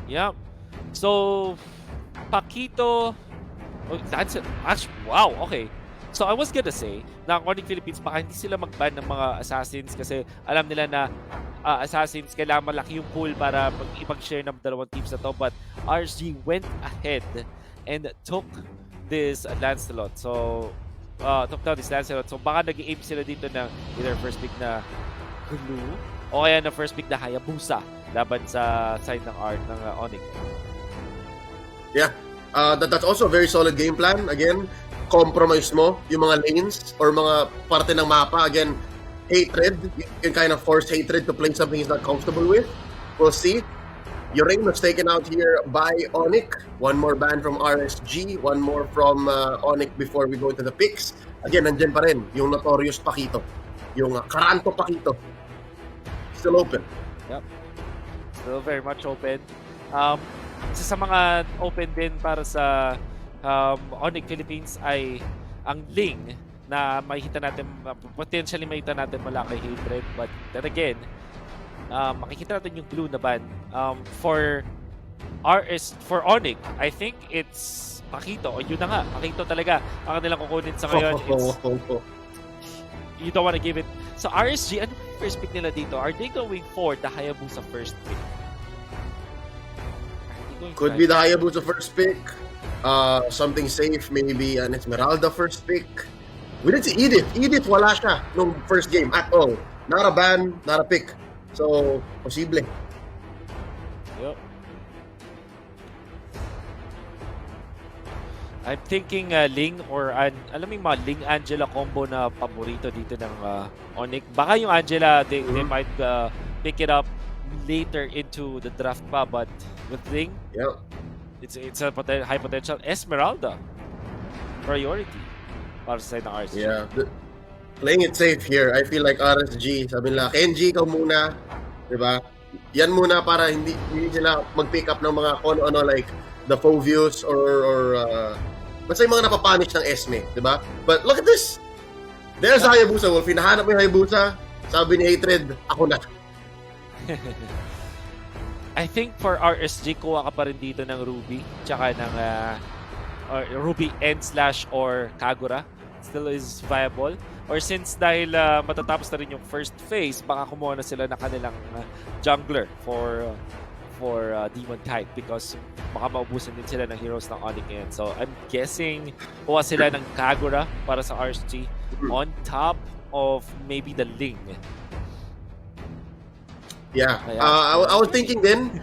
Yeah. So, Paquito. Oh, that's wow, okay. So I was gonna say na ang Onic Philippines baka hindi sila mag-ban ng mga assassins kasi alam nila na assassins kailangan malaki yung pool para ipag-share ng dalawang teams na to, but RSG went ahead and took this Lancelot. So took down this Lancelot. So baka nag-aim sila dito ng either first pick na Glue o kaya na first pick na Hayabusa laban sa side ng Onic. Yeah. That's also a very solid game plan. Again, compromise mo yung mga lanes or mga parte ng mapa. Again, hatred. You can kind of force hatred to play something he's not comfortable with. We'll see. Urain was taken out here by Onic. One more ban from RSG. One more from Onic before we go into the picks. Again, nandyan pa rin yung notorious Paquito. Yung Karanto Paquito. Still open. Yep. Still very much open. Isa sa mga open din para sa Onic Philippines ay ang Ling na makikita natin, potentially makikita natin malaki hatred, but then again, makikita natin yung Glue na ban. For Onic, I think it's Paquito, o yun na nga, Paquito talaga ang kanilang kukunin sa ngayon. You don't want to give it. So RSG, ano yung first pick nila dito? Are they going for the Hayabusa first pick? Could be the Hayabusa first pick. Something safe, maybe an Esmeralda first pick. We didn't see Edith. Edith wala siya nung first game at all. Not a ban, not a pick. So, posible. Yep. I'm thinking Ling or alam mo yung mga Ling Angela combo na paborito dito ng Onic. Baka yung Angela they might pick it up later into the draft pa, but with Ling, yep, it's a high potential. Esmeralda priority para sa side ng RSG. Yeah, playing it safe here. I feel like RSG, sabi nila, Kenji, ikaw muna, diba? Yan muna para hindi sila mag-pick up ng mga ano like the Fovius or basta yung mga napapanish ng Esme, diba? But look at this! There's Hayabusa, Wolf. Hinahanap mo yung Hayabusa, sabi ni Hatred, ako na. I think for RSG, kuha ka pa rin dito ng Ruby, tsaka ng Ruby N/ or Kagura. Still is viable. Or since dahil matatapos na rin yung first phase, baka kumuha na sila na kanilang jungler for Demon Kite because baka maubusan din sila ng heroes ng Onic ngayon. So I'm guessing kuha sila ng Kagura para sa RSG on top of maybe the Ling. Yeah. I was thinking din,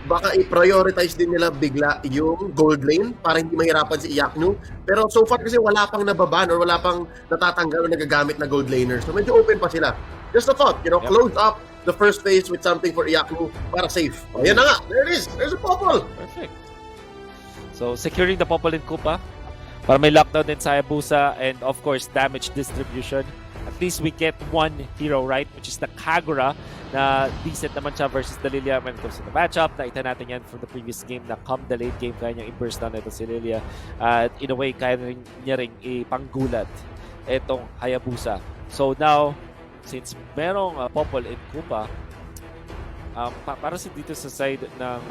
baka i-prioritize din nila bigla yung gold lane para hindi mahirapan si Iyaknu. Pero so far kasi wala pang nababan or wala pang natatanggal o nagagamit na gold laner. So medyo open pa sila. Just a thought, you know, close up the first phase with something for Iyaknu para safe. Ayan na nga, there it is. There's a popol. Perfect. So securing the popol in Kupa para may lockdown din sa Hayabusa and of course damage distribution. At least we get one hero right, which is the Kagura na decent naman siya versus the Lilia when it comes to the matchup. Nakita natin yan from the previous game na come the late game, kaya niyang i-burst down ito si Lilia. At in a way, kaya niya rin ipanggulat itong Hayabusa. So now, since merong Popol in Kupa, para sa dito sa side ng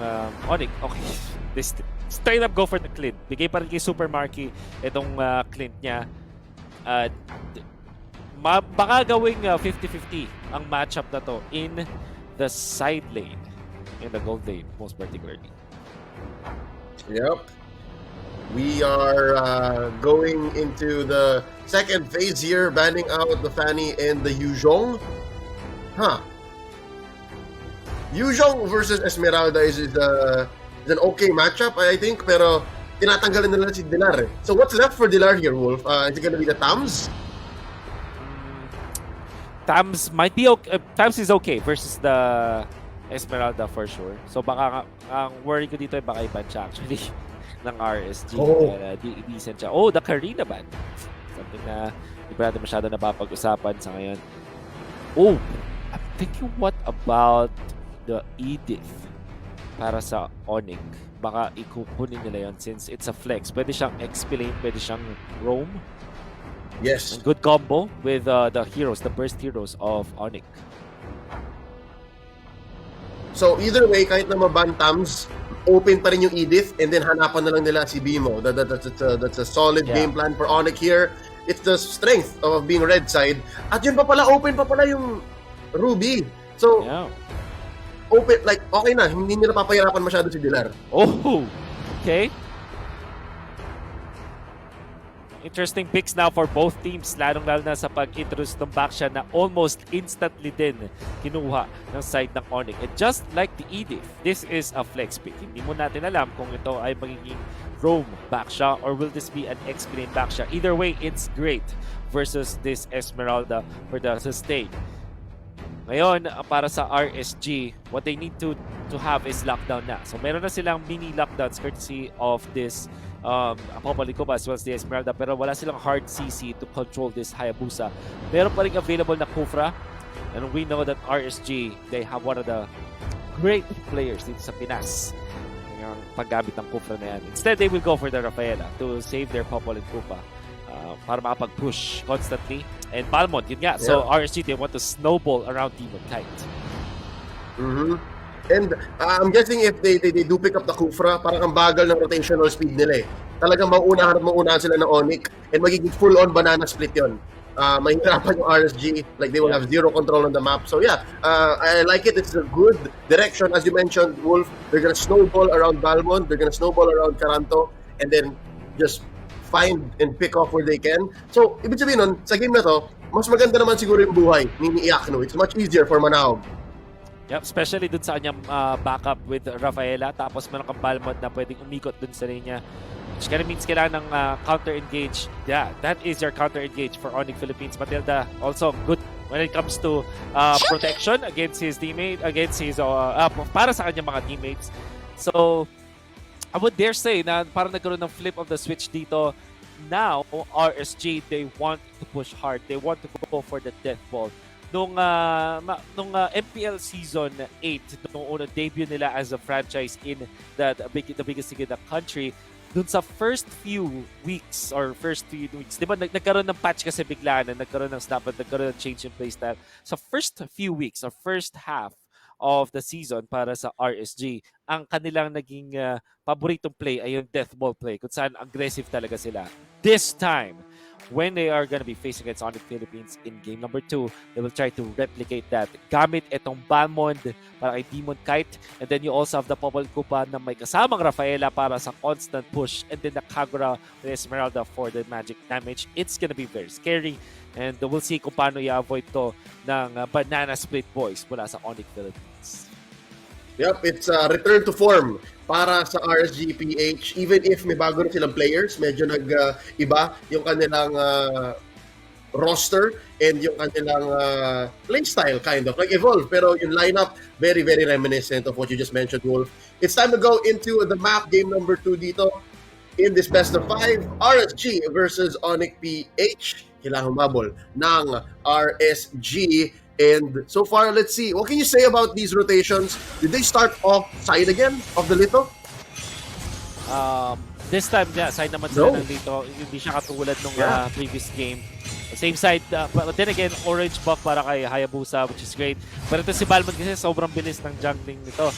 Onic, okay, this straight up go for the Clint. Bigay pa rin kay Super Marky itong Clint niya. Baka gawing 50-50 ang matchup na to in the side lane, in the gold lane most particularly. Yep. We are going into the second phase here, banning out the Fanny and the Yuzhong. Yuzhong versus Esmeralda is an okay matchup, I think, pero tinatanggalan nila si Dilar. So what's left for Dilar here, Wolf? Is it gonna be the Tams? Tams might be okay. Tams is okay versus the Esmeralda for sure. So baka ang worry ko dito ay baka iban siya actually ng RSG. Decent siya. Oh, the Karina ban. Something na hindi pa natin masyado napapag-usapan sa ngayon. Oh, I'm thinking what about the Edith para sa Onic? Baka ikukunin nila yon since it's a flex. Pwede siyang XP lane, pwede siyang roam. Yes. A good combo with the heroes, the burst heroes of Onic. So either way, kahit na mabantams, open pa rin yung Edith, and then hanapan na lang nila si Bimo. That's a solid game plan for Onic here. It's the strength of being red side. At yun pa pala, open pa pala yung Ruby. So, open, like, okay na. Hindi nila papahirapan masyado si Dilar. Oh, okay. Interesting picks now for both teams, lalong-lalo na sa pag-introduce ng Baksha na almost instantly din kinuha ng side ng Onic. And just like the Edith, this is a flex pick. Hindi mo natin alam kung ito ay magiging roam Baksha or will this be an X-Plane Baksha. Either way, it's great versus this Esmeralda for the sustain. Ngayon, para sa RSG, what they need to have is lockdown na. So meron na silang mini lockdowns courtesy of this Popolicopa as well as the Esmeralda, pero wala silang hard CC to control this Hayabusa. Meron pa rin available na Kufra, and we know that RSG, they have one of the great players dito sa Pinas yung paggamit ng Kufra na yan. Instead, they will go for the Rafaela to save their Popolicopa para makapag-push constantly. And Balmont, yun nga. So RSG, they want to snowball around Demon Kite. And I'm guessing if they do pick up the Kufra, parang ang bagal ng rotational speed nila eh. Talagang mauunahan sila ng Onic and magiging full-on banana split yun. Mahirapan yung RSG, like they will have zero control on the map. So yeah, I like it. It's a good direction. As you mentioned, Wolf, they're gonna snowball around Balmont, they're gonna snowball around Caranto, and then just find and pick off where they can. So, ibig sabihin nun, sa game na to, mas maganda naman siguro yung buhay ni Iacno. It's much easier for Manaog. Yep, especially dun sa kanyang backup with Rafaela. Tapos meron kang Balmont na pwedeng umikot dun sa linya. Which kind of means kailangan ng counter-engage. Yeah, that is your counter-engage for Onic Philippines. Matilda, also good when it comes to protection against his teammate, against his, para sa kanyang mga teammates. So, I would dare say na parang nagkaroon ng flip of the switch dito. Now, RSG, they want to push hard. They want to go for the death ball. Nung MPL Season 8, nung unang debut nila as a franchise in the biggest league in the country, dun sa first few weeks, di ba nagkaroon ng patch kasi bigla na nagkaroon ng snap at nagkaroon ng change in playstyle. Sa first few weeks, or first half of the season para sa RSG, ang kanilang naging paboritong play ay yung death ball play, kung saan aggressive talaga sila. This time, when they are going to be facing against Onic Philippines in game number 2, they will try to replicate that. Gamit itong Balmond para kay Demon Kite, and then you also have the Popolicopa na may kasamang Rafaela para sa constant push, and then the Kagura with Esmeralda for the magic damage. It's going to be very scary, and we'll see kung paano i-avoid to ng banana split boys mula sa Onic Philippines. Yep, it's a return to form para sa RSGPH. Even if may bago rin silang players, medyo nag-iba yung kanilang roster and yung kanilang playstyle kind of. Like evolve, pero yung lineup, very, very reminiscent of what you just mentioned, Wolf. It's time to go into the map, game number 2 dito. In this best of 5, RSG versus Onic PH. Kailangan humabol ng RSG. And so far, let's see. What can you say about these rotations? Did they start off side again of the Lito? This time, yeah, side naman sila ng Lito. Hindi siya katulad nung previous game. Same side, but then again, orange buff para kay Hayabusa, which is great. Pero ito si Balmond kasi sobrang bilis ng jungling nito.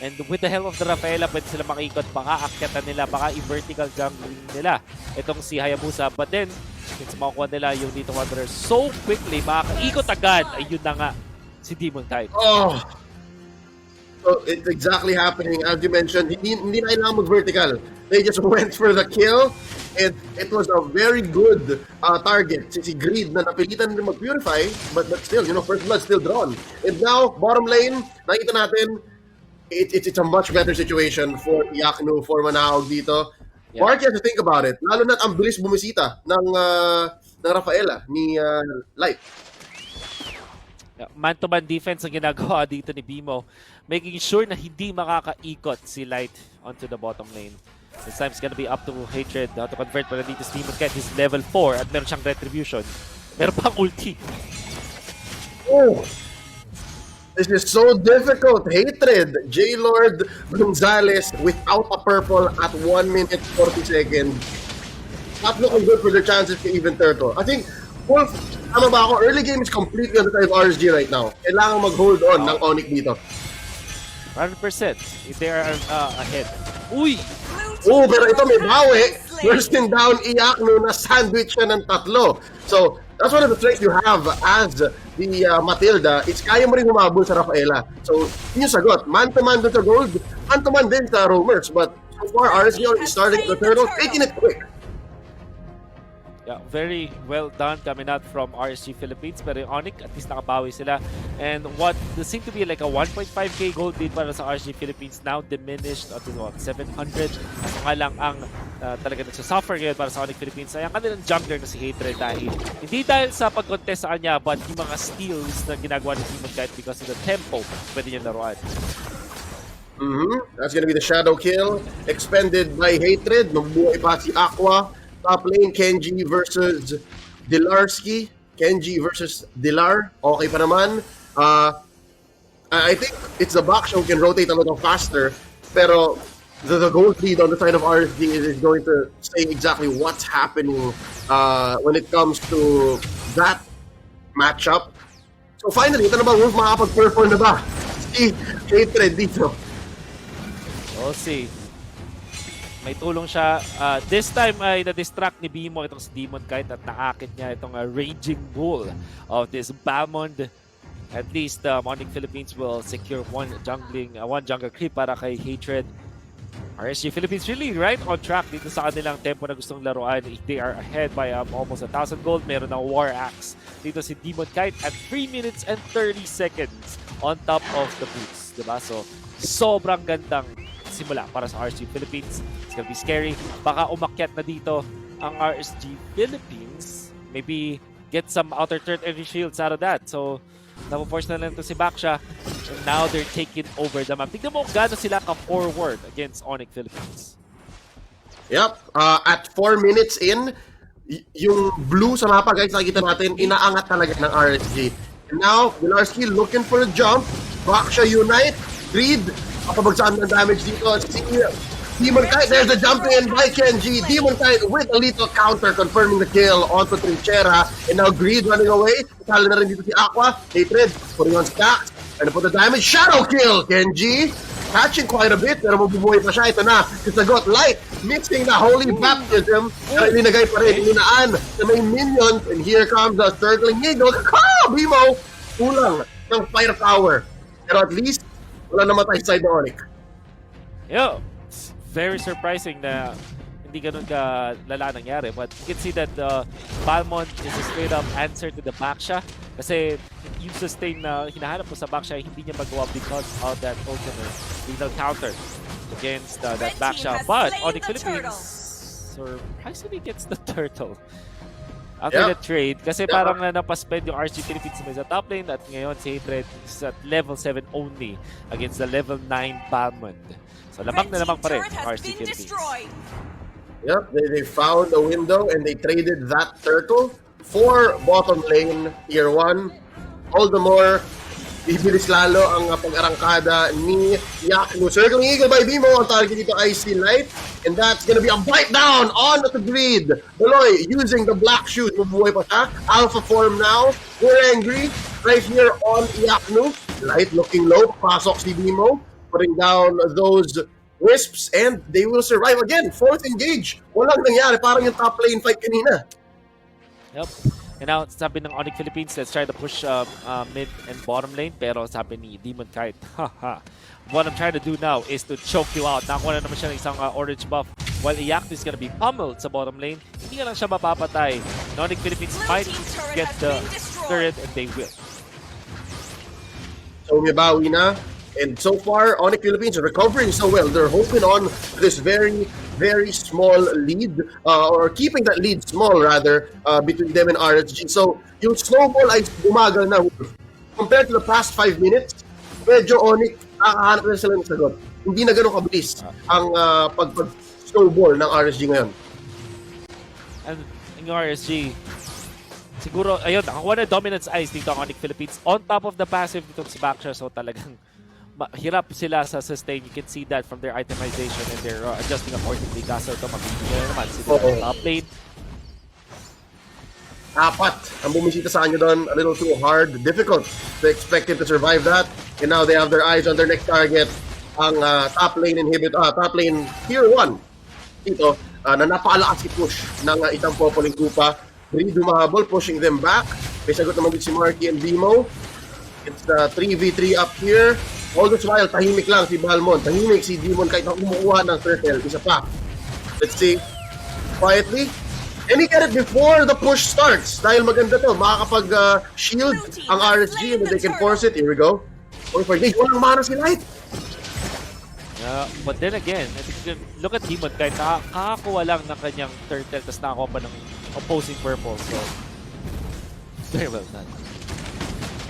And with the help of the Rafaela, pwede sila makikot. Baka akyatan nila, baka i-vertical jungling nila itong si Hayabusa. But then, since makukuha nila yung dito Wanderers so quickly, makakaikot agad. Ayun na nga, si Demon Kite. Oh! So, it's exactly happening. As you mentioned, hindi na kailangan mag-vertical. They just went for the kill. And it was a very good target. Si Greed na napilitan na mag-purify, but still, first blood still drawn. And now, bottom lane, nakita natin, it's a much better situation for Iacno, for Manaog dito. Yeah. Mark has to think about it. Lalo na ang bilis bumisita ng Rafaela, ni Light. Man-to-man defense ang ginagawa dito ni Bimo, making sure na hindi makakaikot si Light onto the bottom lane. This time it's gonna be up to Hatred to convert, pero dito si Demon Kite is level 4 at meron siyang retribution. Meron pang ulti. Oh! This is so difficult. Hatred, J-Lord Gonzalez without a purple at 1 minute 40 seconds. Not looking good for their chances to even turtle. I think, Wolf, tama ba ako? Early game is completely on the side of RSG right now. Kailangan mag-hold on ng Onic dito. 100%. They are ahead. Uy! Oh, pero ito may bawi. Bursting down Iakno na sandwich siya ng tatlo. So, that's one of the strengths you have as the Matilda. It's kaya mo rin humabol sa Rafaela. So, yun yung sagot. Man-to-man doon sa gold. Man-to-man din sa roamers. But so far, RSG already starting the turtle, taking it quick. Yeah, very well done coming out from RSG Philippines. Pero yung Onic, at least nakabawi sila. And what seemed to be like a 1.5k gold lead para sa RSG Philippines now diminished to what, 700. Kaso nga lang ang talaga nagsasuffer ngayon para sa Onic Philippines ay ang kanilang jungler na si Hatred hindi dahil sa pag-contest sa kanya but yung mga steals na ginagawa ni Demon Knight because of the tempo pwede niya laruan. That's gonna be the shadow kill expended by Hatred. Mabuhay pa si Aqua. Top lane, Kenji versus Dilarski. Kenji versus Dilar. Okay pa naman. I think it's the back show can rotate a little faster. Pero the gold lead on the side of RSG is going to say exactly what's happening when it comes to that matchup. So finally, ito na ba, Wolf, makapag-perform na ba si Hatred dito? We'll see. May tulong siya. This time ay na-distract ni Bimo itong si Demon Knight at naakit niya itong Raging Bull of this Balmond. At least Onic Philippines will secure one jungle creep para kay Hatred. RSG Philippines really right on track dito sa kanilang tempo na gustong laruan. They are ahead by almost 1,000 gold. Meron ng War Axe dito si Demon Knight at 3 minutes and 30 seconds on top of the boots. Diba? So, sobrang gandang simula para sa RSG Philippines. It's gonna be scary. Baka umakyat na dito ang RSG Philippines. Maybe get some outer third energy shields out of that. So, napo-force na lang ito si Baksha. And now they're taking over the map. Tignan mo kung gano'n sila ka-forward against Onic Philippines. Yep. At 4 minutes in, yung blue sa mapa, guys, nakikita natin, inaangat talaga ng RSG. And now, Dilarski looking for a jump. Baksha unite. Greed. Kapabagsan ng damage dito. Si Demon Knight, there's the jump in by Kenji. Demon Knight with a little counter confirming the kill onto Trinchera. And now Greed running away. Kasali na rin dito si Aqua. Hatred putting on stacks. And put the damage. Shadow kill! Kenji catching quite a bit pero mabubuhay pa siya. Ito na. Kasagot light. Mixing the holy baptism. Pero ilinagay pa rin. Ilinaan na may minions. And here comes the circling eagle. Bimo! Kulang ng firepower. Pero at least wala namatay side ng Onic. Yo, it's very surprising na hindi ganun ka lala nangyari. But you can see that Balmond is a straight up answer to the Baksha. Kasi yung sustain na hinahanap mo sa Baksha, hindi niya magawa because of that ultimate lethal counter against that Baksha. But Onic Philippines surprisingly gets the turtle. After the trade, kasi parang napaspend yung RSG Philippines sa top lane at ngayon si Hatred is at level 7 only against the level 9 Balmond. So lamang na lamang pa rin RSG Philippines. Yep, they found a window and they traded that turtle for bottom lane tier 1. All the more, bibilis lalo ang pag-arangkada ni Yaknu. Circling Eagle by Bimo. Ang target dito ay si Light. And that's gonna be a bite down on the Greed. Beloy using the black shoes. Mabuhay pa siya. Alpha form now. We're angry. Right here on Yaknu. Light looking low. Pasok si Bimo. Putting down those wisps. And they will survive again. Fourth engage. Walang nangyari. Parang yung top lane fight kanina. Yep. And now, sabi ng Onic Philippines, let's try to push mid and bottom lane. Pero sabi ni Demon Knight, haha. What I'm trying to do now is to choke you out. Nakakuha na naman siya ng isang orange buff. While Iyak is gonna be pummeled sa bottom lane, hindi nga lang siya mapapatay. Onic Philippines might get the turret and they will. So may bawi na. And so far, Onic Philippines are recovering so well. They're hoping on this very, very small lead, or keeping that lead small rather, between them and RSG. So yung snowball ay bumagal na. Compared to the past 5 minutes, medyo Onic, nakakahanap na sila ng sagot. Hindi na ganun kabilis ang pag-snowball ng RSG ngayon. And yung RSG, siguro, ayun, nakakuha na dominance eyes dito ang Onic Philippines. On top of the passive dito si Baksha, so talagang hirap sila sa sustain. You can see that from their itemization and their adjusting accordingly. Kaso ito, magbibigay naman sila top lane. Apat ang bumisita sa kanya doon. A little too hard. Difficult to expect him to survive that. And now they have their eyes on their next target. ang top lane tier 1 dito na napakalakas i-push ng isang Popoling Kupa. Really dumahabol, pushing them back. May sagot naman din si Marky and Bimo. It's 3v3 up here. All this while, tahimik lang si Balmon. Tahimik si Demon kahit na kumukuha ng turtle. Isa pa. Let's see. Quietly. And he get it before the push starts. Dahil maganda to. Makakapag-shield ang RSG and they can force it. Here we go. Walang mana si Light. But then again, I think look at Demon kahit nakakakuha lang ng kanyang turtle tapos nakakuha pa ng opposing purple. So, very well done.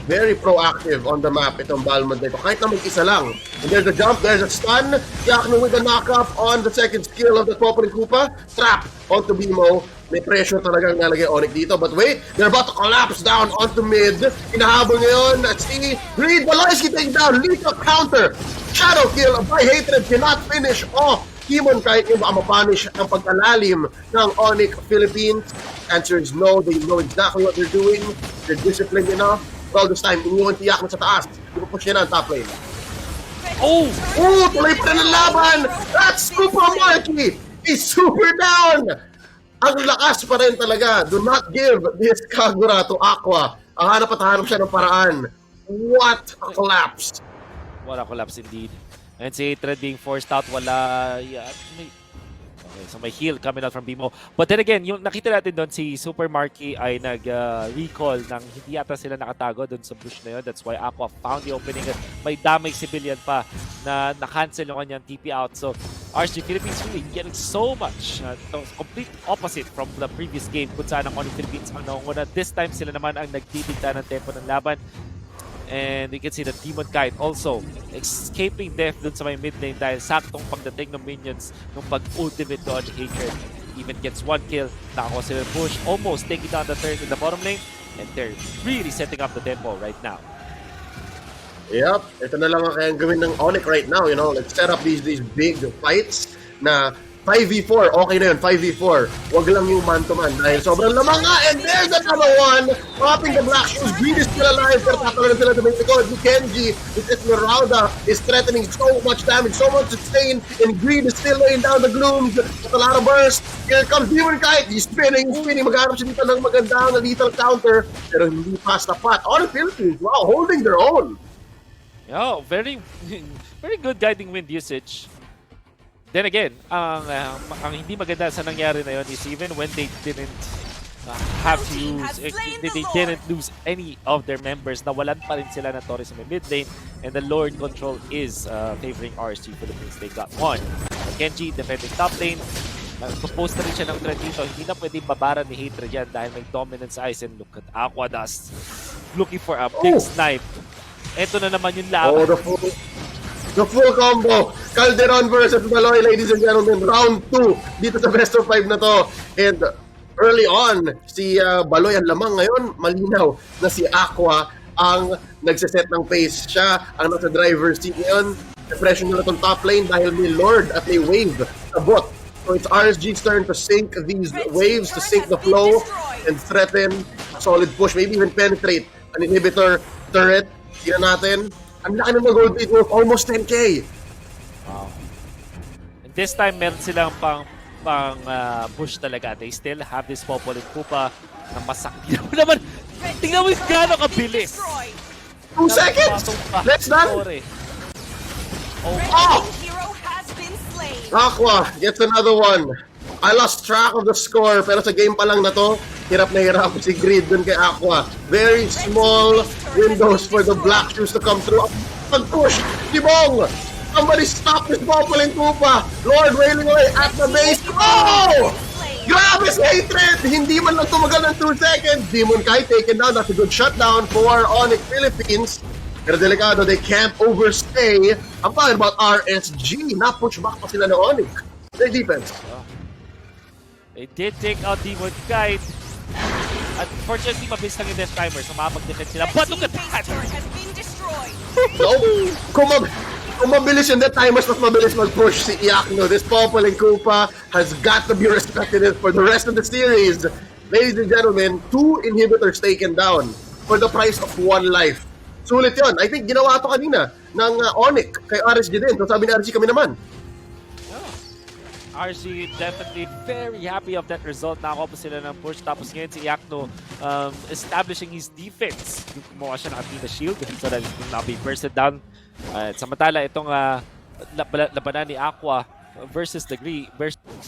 Very proactive on the map itong Balmond dito. Kahit na mag-isa lang. And there's a jump, there's a stun. Yakno with the knock-up on the second skill of the Popoling Kupa. Trap onto Bimo. May pressure talagang nalagay Onic dito. But wait, they're about to collapse down onto mid. Hinahabol ngayon at si Reed Baloyski taking down. Lethal counter. Shadow kill by Hatred. Cannot finish off. Timon kahit yung baka mapunish ang pagkalalim ng Onic Philippines. Answer is no. They know exactly what they're doing. They're disciplined enough. Well, this time, iniwan tiyak mo sa taas. Ipupush niya na ang top lane. Oh! Tuloy pa rin ang laban! That's Super Marky! He's super down! Ang lakas pa rin talaga. Do not give this Kagura to Aqua. Ang hanap at hanap siya ng paraan. What a collapse! What a collapse indeed. And si Hatred being forced out, wala... Okay, so may heal coming out from Bimo. But then again, yung nakita natin doon, si Super Marky ay nag-recall ng hindi yata sila nakatago doon sa bush na yun. That's why Aqua found the opening at may damage civilian pa na na-cancel yung kanyang TP out. So RSG Philippines really getting so much. Complete opposite from the previous game kung saan ang Onic Philippines ang naunguna. This time sila naman ang nagdidikta ng tempo ng laban. And you can see the Demon Kite also escaping death dun sa may mid lane dahil saktong pagdating ng minions nung pag-ultimate doon. Hatred even gets one kill. Nakakuha sila push, almost taking down the third in the bottom lane. And they're really setting up the tempo right now. Yep, ito na lang ang kayang gawin ng Onic right now, you know. Let's set up these big fights na 5v4, okay na yun, 5v4. Huwag lang yung man-to-man dahil sobrang lamang nga. And there's another one! Popping the black shoes. Greed is still alive. Pero tatalo na sila sa Mexico. Kenji with Esmeralda is threatening so much damage, so much sustain. And Greed is still laying down the glooms. At a lot of burst. Here comes Demon Kite. He's spinning. Maghanap siya dito ng magandang lethal counter. Pero hindi pa sapat. On the Philippines, wow, holding their own. Yeah, very good guiding wind usage. Then again, ang hindi maganda sa nangyari na yun is even when they didn't have to use, they didn't lose any of their members, nawalan pa rin sila ng Torres sa mid lane, and the Lord control is favoring RSG Philippines. They got one. Kenji defending top lane. Nagpo-post na rin siya ng threat dito. Hindi na pwedeng babara ni Hatred yan dahil may dominance eyes, and look at Aqua Dust looking for a big snipe. Eto na naman yung laban. The full combo. Calderon versus Baloy, ladies and gentlemen. Round 2 dito sa best of 5 na to. And early on, si Baloy ang lamang ngayon. Malinaw na si Aqua ang nagsiset ng pace. Siya ang nasa driver's seat ngayon. Depression nila itong top lane dahil may Lord at may wave sa bot. So it's RSG's turn to sink these waves, to sink the flow and threaten a solid push. Maybe even penetrate an inhibitor turret. Tingnan natin. Ang laki ng gold rate worth almost 10k. Wow. And this time, meron silang pang push talaga. They still have this Popoling Kupa na masakit. Tingnan mo yung gano'ng kabilis. 2 seconds! Let's done! Oh! Aqua gets another one. I lost track of the score, pero sa game pa lang na to, hirap na hirap si Greed dun kay Aqua. Very small windows for the black shoes to come through. Pag-push, Sibol! Somebody stop this Popoling Kupa! Lord wailing away at the base. Oh! Grabe si Hatred! Hindi man lang tumagal ng 2 seconds. Demon Kai taken down. That's a good shutdown for Onic Philippines. Pero delikado, they can't overstay. I'm talking about RSG. Na-push back pa sila ng Onic. Their defense. They did take out Demon Kite. Unfortunately, mabilis lang yung death timer, so makapag-defend sila. But look at that! No, kung mabilis yung death timers, mas mabilis mag-push si Iakno. This Popoling Kupa has got to be respected for the rest of the series. Ladies and gentlemen, 2 inhibitors taken down for the price of 1 life. Sulit yun. I think ginawa to kanina ng Onic kay RSG din. So sabi ni RSG kami naman. RC definitely very happy of that result. Nakakuha pa sila ng push. Tapos ngayon si Yakno establishing his defense. Yung kumuha siya ng Athena Shield so that it will not be bursted down. Samantala itong labanan ni Aqua versus the Greed, 0-3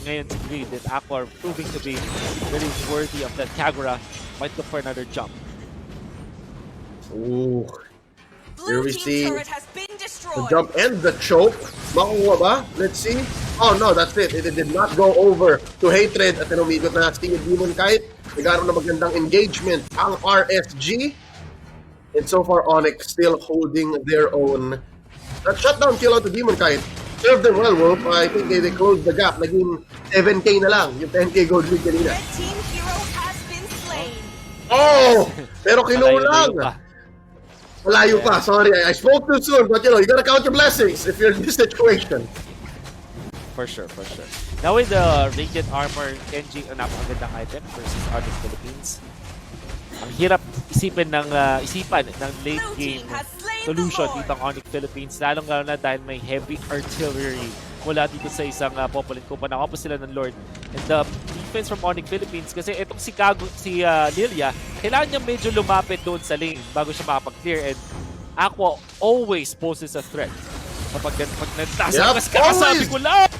ngayon si Greed, and Aqua proving to be very worthy of that Kagura. Might look for another jump. Ooh. Here we see the jump and the choke. Makuha ba? Let's see. Oh no, that's it. It did not go over to Hatred at umigot na si Demon Kite. Nagkaroon na magandang engagement ang RSG. And so far, Onic still holding their own. That shutdown kill out to Demon Kite served them well, Wolf. I think they closed the gap. Naging 7K na lang yung 10K gold lead kanina. Red team hero has been slain. Oh! Pero kinulang. Malayo pa. Malayo pa, sorry. I spoke too soon, but you know, you gotta count your blessings if you're in this situation. For sure, for sure. Now with the Radiant Armor, Kenji, ang napakagandang item versus Onic Philippines. Ang hirap isipan ng late game solution dito ang Onic Philippines, lalong na dahil may heavy artillery mula dito sa isang Popolin Kupa. Nakuha pa sila ng Lord. And the defense from Onic Philippines, kasi itong si Lilia, kailangan niya medyo lumapit doon sa lane bago siya makapag-clear. And Aqua always poses a threat. Kapag nagtasakas ka, sabi ko lang!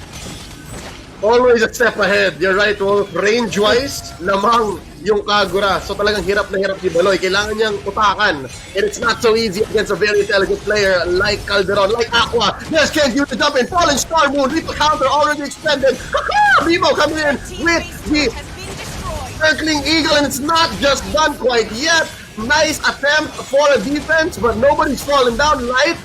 Always a step ahead. You're right, Wolf. Range-wise, lamang yung Kagura. So talagang hirap na hirap si Baloy. Kailangan niyang utakan. And it's not so easy against a very intelligent player like Calderon, like Aqua. Yes, can't use the jump in. Fallen Star Moon. Lethal counter already expended. Remo coming in with the circling eagle. And it's not just done quite yet. Nice attempt for a defense, but nobody's fallen down. Light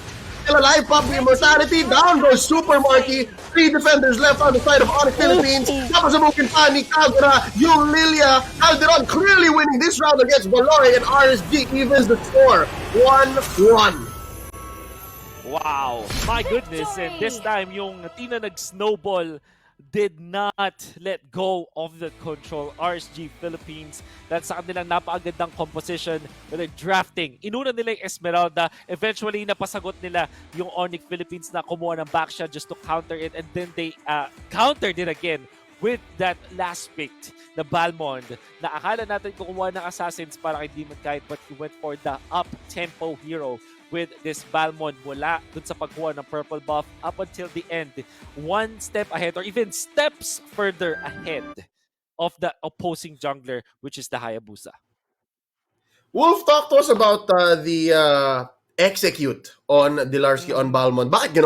still alive. Pop the immortality. Down goes Super Marky. 3 defenders left on the side of Onic Philippines. Napasabukin pa ni Kagura. Yung Lilia. Calderon clearly winning this round against Baloy, and RSG evens the score. 1-1. Wow! My goodness! And this time, yung Tina nag-snowball did not let go of the control. RSG Philippines, that's sa kanilang napakagandang composition with the drafting. Inuna nila yung Esmeralda. Eventually, napasagot nila yung Onic Philippines na kumuha ng backshot just to counter it. And then they countered it again with that last pick na Balmond na akala natin kumuha ng Assassins para kay Demon Kite, but he went for the up-tempo hero with this Balmond mula dun sa pagkuha ng purple buff up until the end. One step ahead or even steps further ahead of the opposing jungler, which is the Hayabusa. Wolf, talk to us about the execute on Dilarsky on Balmond. Bakit